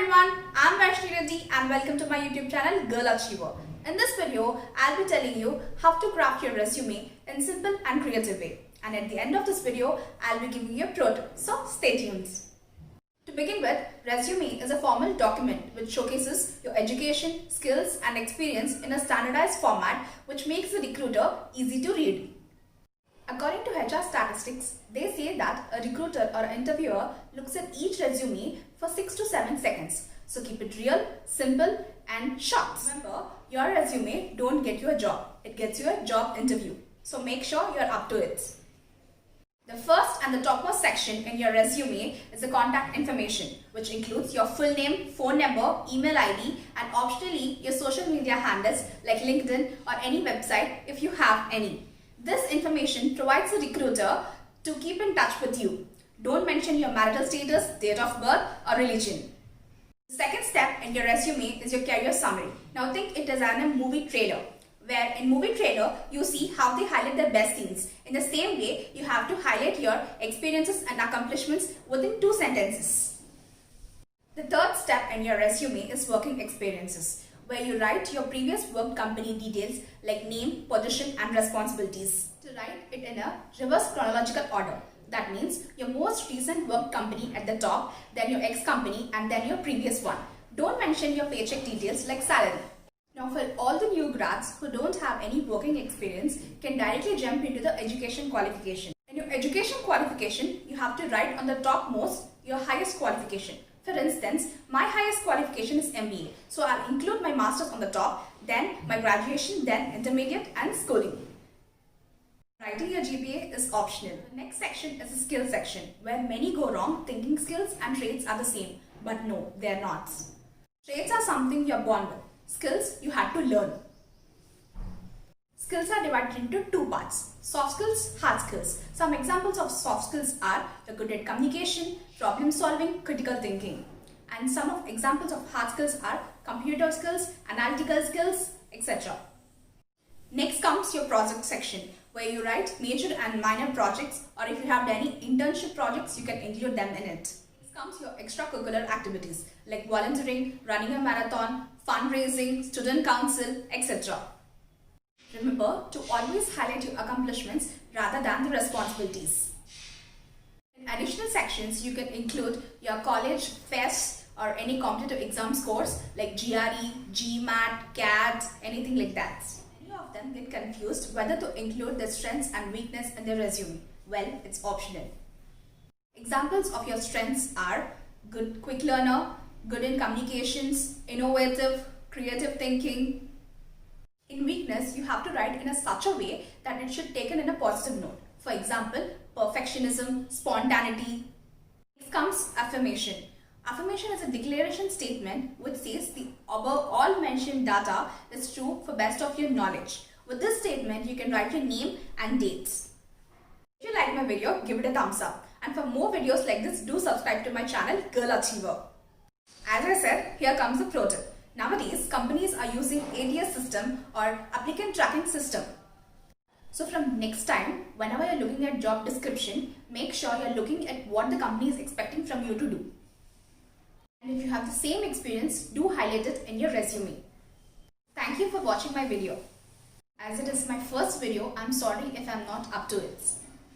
everyone, I'm Vaishni and welcome to my YouTube channel Girl Achiever. In this video, I'll be telling you how to craft your resume in simple and creative way. And at the end of this video, I'll be giving you a pro tip, so stay tuned. To begin with, resume is a formal document which showcases your education, skills and experience in a standardized format which makes the recruiter easy to read. According to HR statistics, they say that a recruiter or interviewer looks at each resume for 6 to 7 seconds. So keep it real, simple and short. Remember, your resume don't get you a job. It gets you a job interview. So make sure you're up to it. The first and the topmost section in your resume is the contact information, which includes your full name, phone number, email ID and optionally your social media handles like LinkedIn or any website if you have any. This information provides a recruiter to keep in touch with you. Don't mention your marital status, date of birth or religion. The second step in your resume is your career summary. Now think it as a movie trailer, where in movie trailer you see how they highlight their best scenes. In the same way, you have to highlight your experiences and accomplishments within 2 sentences. The third step in your resume is working experiences, where you write your previous work company details like name, position and responsibilities. To write it in a reverse chronological order. That means your most recent work company at the top, then your ex-company and then your previous one. Don't mention your paycheck details like salary. Now for all the new grads who don't have any working experience can directly jump into the education qualification. In your education qualification, you have to write on the topmost your highest qualification. For instance, my highest qualification is MBA. So I'll include my master's on the top, then my graduation, then intermediate and schooling. Writing your GPA is optional. The next section is the skills section, where many go wrong thinking skills and traits are the same. But no, they're not. Traits are something you're born with. Skills you had to learn. Skills are divided into 2 parts, soft skills, hard skills. Some examples of soft skills are you're good at communication, problem solving, critical thinking. And some of examples of hard skills are computer skills, analytical skills, etc. Next comes your project section, where you write major and minor projects, or if you have any internship projects, you can include them in it. Next comes your extracurricular activities like volunteering, running a marathon, fundraising, student council, etc. Remember to always highlight your accomplishments rather than the responsibilities. In additional sections, you can include your college fests or any competitive exam scores like GRE, GMAT, CAT, anything like that. Many of them get confused whether to include their strengths and weakness in their resume. Well, it's optional. Examples of your strengths are good quick learner, good in communications, innovative, creative thinking. In weakness, you have to write in such a way that it should be taken in a positive note. For example, perfectionism, spontaneity. Next comes affirmation. Affirmation is a declaration statement which says the above all mentioned data is true for best of your knowledge. With this statement, you can write your name and dates. If you like my video, give it a thumbs up. And for more videos like this, do subscribe to my channel Girl Achiever. As I said, here comes the pro tip. Nowadays, companies are using ATS system or applicant tracking system. So from next time, whenever you're looking at job description, make sure you're looking at what the company is expecting from you to do. And if you have the same experience, do highlight it in your resume. Thank you for watching my video. As it is my first video, I'm sorry if I'm not up to it.